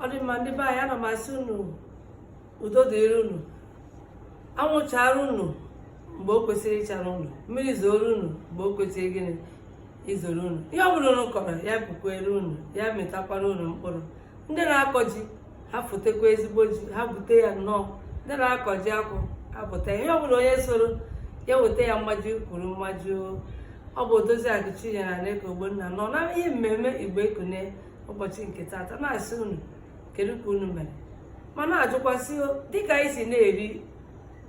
ọ dị mma ndị be anyị, ana m asị unu udo dịrị unu. Anwụchara unu mgbe o kwesịrị ịchara unu, mmiri zoro unu mgbe o kwesịrị gịnị izoro unu. Ihe ọ bụla unu kọrọ ya bukwere unu, ya mịtakwara unu mkpụrụ. Ndị na-akọ ji ha fotekwa ezigbo ji, ha bute ya nnọọ. Ndị na-akọ ji akwụ ha bụta ihe ọ bụla onye soro ya weta ya mmaji kwuru mmaji. Ọ bụ Odoziakụ Chinyere Aliko Ogbonna nọ na ihe mmemme Igbo Ekune ụbọchị nke taata na-asị unu kedu ka unu mere, ma na-ajụkwasị dịka anyị si na-eri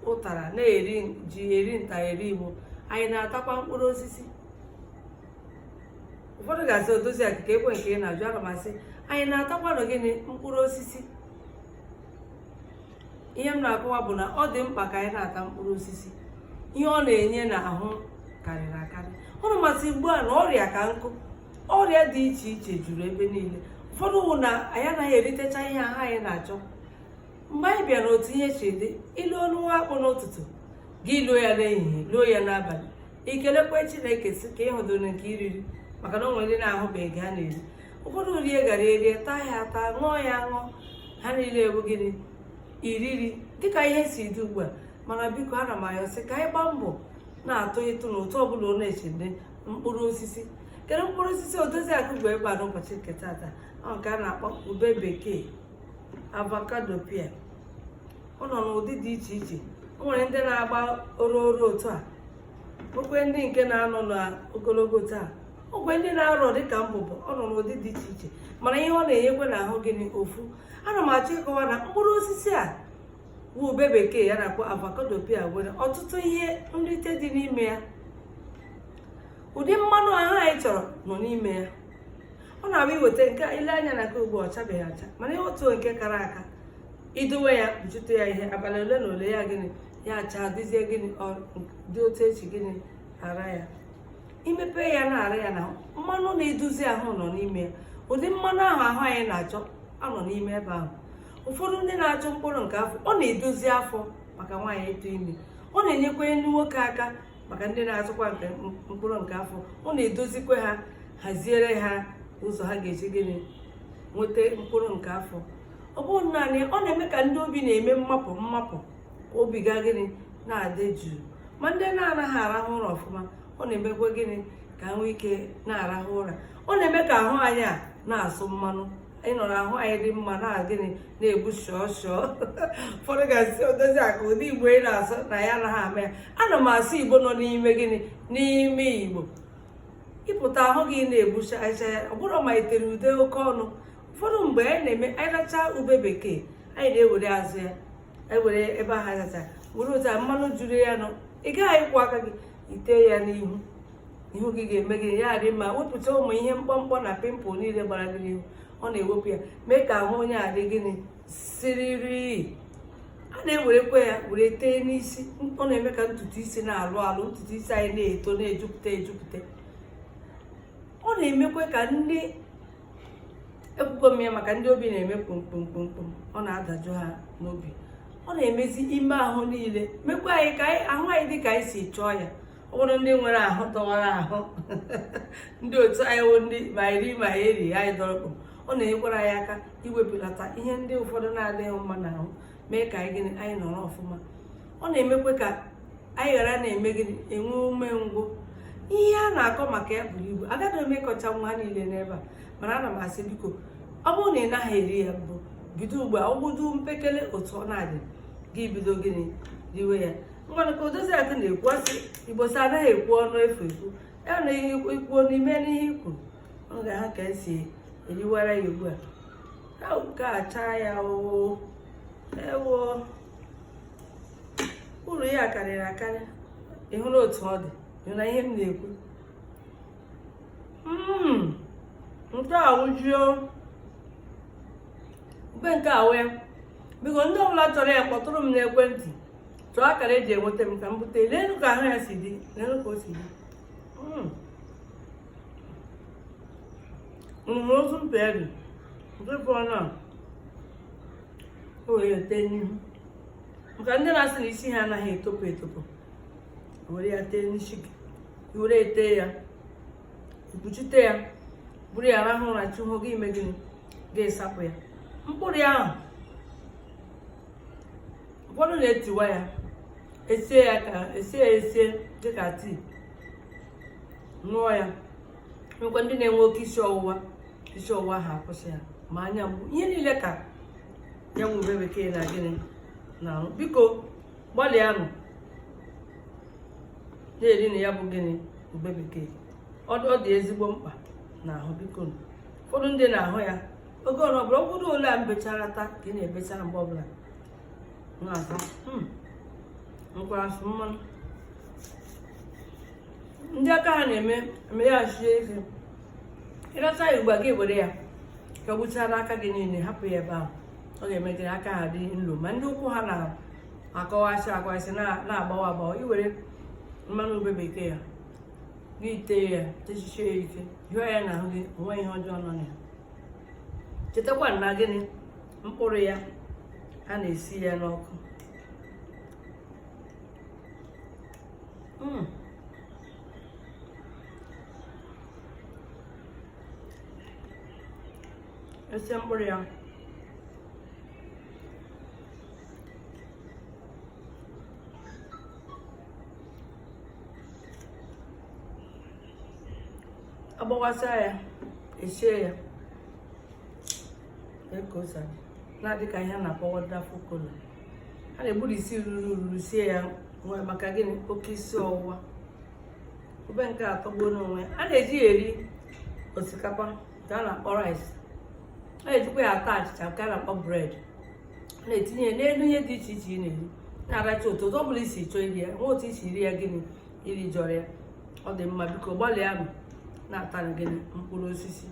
ụtara, na-eri ji, eri nta, eri Igbo, anyị na-atakwa mkpụrụ osisi. Ụfọdụ ga-asị Odoziakụ ka ekwe nke ị na-ajụ. Ana m asị anyị na-atakwanụ gịnị mkpụrụ osisi. Ihe m na-akọwa bụ na ọ dị mkpa ka anyị na-ata mkpụrụ osisi. Ihe ọ na-enye n'ahụ karịrị akarị. Ụnụ masị ugbu a na ọrịa ka nkụ, ọrịa dị iche iche juru ebe niile. Ụfọdụ wụ na anyị anaghị eritecha ihe ahụ anyị na-achọ. Mgbe anyị bịara otu ihe chi dị, ilu ọnụ akpụ n'ụtụtụ gị luo ya n'ehihie, luo ya n'abalị, ikelekwe Chineke si ka ịhụdụrụ nke iriri, maka na o nwere ndị na-ahụbeghị ha na-eri. Ụfọdụ rie gara erie, taa ya ata, ṅụọ ya ṅụọ, ha niile ewu gịnị iriri dịka ihe si dị ugbu a. Mana biko ana m ayọ sị ka anyị gbaa mbọ na-atụ ịtụ n'ụtụ ọbụla ọ na-echede mkpụrụ osisi. Kedu mkpụrụ osisi Odoziakụ bụ ebe a n'ụbọchị nke taata? Ọ nke a na-akpọ ube bekee, avocado pear. Ọ nọ n'ụdị dị iche iche. O nwere ndị na-agba oro otu a, okwe ndị nke na-anọ n'ogologo taa, ogwe ndị na-arọ dịka mbụbọ. Ọ nọ n'ụdị dị iche iche, mana ihe ọ na-enyekwa n'ahụ gịnị ofu. Ana m achọ ịkọwa na mkpụrụ osisi a bụ ube bekee ya na-akpọ avocado pear nwere ọtụtụ ihe nrite dị n'ime ya. Ụdị mmanụ ahụ anyị chọrọ nọ n'ime ya. Ọ na-abụ iweta nke ile anya na nke ugbu ọ chabeghị acha, mana ihe otu nke kara aka idowe ya, kpuchite ya ihe abalị ole na ole ya gịnị ya acha, dịzie gịnị dị otu echi gịnị ara ya. Imepe ya na-ara ya na mmanụ na-eduzi ahụ nọ n'ime ya. Ụdị mmanụ ahụ anyị na-achọ anọ n'ime ebe ahụ. Ụfọdụ ndị na-achọ mkpụrụ nke afọ, ọ na-edozi afọ maka nwaanyị ịtụ ime. Ọ na-enyekwa ndị nwoke aka maka ndị na-achọkwa nke mkpụrụ nke afọ. Ọ na-edozikwa ha, haziere ha ụzọ ha ga-eji gịnị nweta mkpụrụ nke afọ. Ọ bụrụ naanị ọ na-eme ka ndị obi na-eme mmapụ obi ga gịnị na-adị jụụ. Ma ndị na-anaghị arahụ ụra ọfụma, ọ na-emekwa gịnị ka nwee ike na-arahụ ụra. Ọ na-eme ka ahụ anyị a na-asụ mmanụ. Anyị nọ n'ahụ anyị dị mma na gịnị na-egbu shọọ. Ụfọdụ ga-asị Odoziakụ ụdị Igbo ị na-asụ na ya anaghị ama ya. Ana m asụ Igbo nọ n'ime gịnị n'ime Igbo. Ịpụta ahụ gị na-egbucha ya, ọ bụrụ ma itere ude oke ọnụ. Ụfọdụ mgbe anyị na-eme anyị rachaa ube bekee, anyị na-ewere azụ ya, ewere ebe ahụ azacha were ụta mmanụ juru ya nọ. Ị gaghị ịkwụ aka gị itee ya n'ihu, ihu gị ga-eme gị ya dị mma, wepụta ụmụ ihe mkpọmkpọ na pimpụl niile gbara gị n'ihu. Ọ na-ewepụ ya, mee ka ahụ onye adị gịnị siriri. A na-ewerekwa ya were tee n'isi. Ọ na-eme ka ntutu isi na-alụ alụ, ntutu isi anyị na-eto na-ejupụta. Ọ na-emekwa ka ndị ekwukwo m ya maka ndị obi na-eme kpumkpumkpumkpum, ọ na-adajụ ha n'obi. Ọ na-emezi ime ahụ niile, mekwa anyị ka ahụ anyị dị ka anyị si chọọ ya. Ọ bụrụ ndị nwere ahụ dọwara ahụ ndị otu anyị wụ ndị ma iri ma eri anyị dọrọkpụ. Ọ na-enyekwara anyị aka iwepụlata ihe ndị ụfọdụ na-adịghị mma n'ahụ, mee ka anyị gịnị anyị nọrọ ọfụma. Ọ na-emekwa ka anyị ghara na-eme gịnị enwe umengwụ. Ihe a na-akọ maka ya buru ibu, agaghị eme ịkọcha nwa ha niile n'ebe a, mana ana m asị biko ọ bụrụ na ị naghị eri ya mbụ, bido ugbu a ọgbudu mpekele otu ọ na-adị gị, bido gịnị riwe ya. Ngwanụ ka Odoziakụ na-ekwu asị Igbo sị anaghị ekwu ọnụ efu ekwu. Ya na ikwuo n'ime n'ihe i kwuru, ọ ga-ha ka esi eriwara ya ugbu a. Ka achaa ya ewo uru ya karịrị akarị. Ị hụrụ otu ọ dị na ihe m na-ekwu. Nke a wụjuo ube nke a wee biko ndị ọbụla chọrọ ya kpọtụrụ m n'ekwentị, chọọ akara eji enweta m ka m bute. Leenu ka ahụ ya si dị, leenu ka o si dị. Ozu mperi nke fọrọ na o were ete n'ihu, maka ndị na-asị na isi ha anaghị etopụ, were ya tee n'isi gị, were ete ya, ikpuchite ya, buru ya rahụ ụra, chụhụ gị ime gịnị ga-esapụ ya. mkpụrụ ya ahụ ụfọdụ na-etiwa ya esie ya ka esie dịka tii ṅụọ ya. Nwekwa ndị na-enwe oke isi ọwụwa ha akwụsị ya ma anya mgbu ihe niile ka ya nwe ube bekee na gịnị na ahụ. Biko gbalịanụ na-eri na ya bụ gịnị ube bekee, ọ dị ezigbo mkpa n'ahụ. Biko ụfọdụ ndị na-ahụ ya oge ọbụla ọ bụrụ ole a mbechara taa ka ị na-ebechara mgbe ọbụla na-ata nkwasị mmanụ. Ndị aka ha na-eme ya achie eze ịracha ya ugbu a, gị were ya ka gbuchara aka gị niile hapụ ya ebe ahụ, ọ ga-eme gị aka ha dị nlo. Ma ndị ụkwụ ha na-akọwasị na-agbawa iwere mmanụ ube bekee ya gị tee ya techichie ya ike hịọ ya n'ahụ gị, onwe ihe ọjọọ nọ na ya. Chetakwa na gịnị mkpụrụ ya a na-esi ya n'ọkụ. Ese mkpụrụ ya agbawasa ya esie ya ekosa na-adị ka ihe a na-akpọ wonderful cola. A na-egburisi ruru sie ya maka gịnị oke isi ọwụwa. Ube nke atọgbuo n'onwe ya. A na-eji ya eri osikapa nke a na-akpọ rice. A na-ejikwa ya ata achịcha nke a na-akpọ bread. A na-etinye ya n'elu ihe dị iche iche ị na-eri, na-aracha ụtọ ọ bụla isi chọọ iri ya, nwe otu isi iri ya gịnị iri jọrọ ya. Ọ dị mma, biko gbalịanụ na-ata na gịnị mkpụrụ osisi.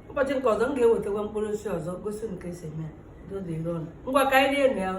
Ụbọchị nke ọzọ m ga-ewetakwa mkpụrụ osisi ọzọ gosi m ka esi eme ya. Ngwa ka anyị rie na ya.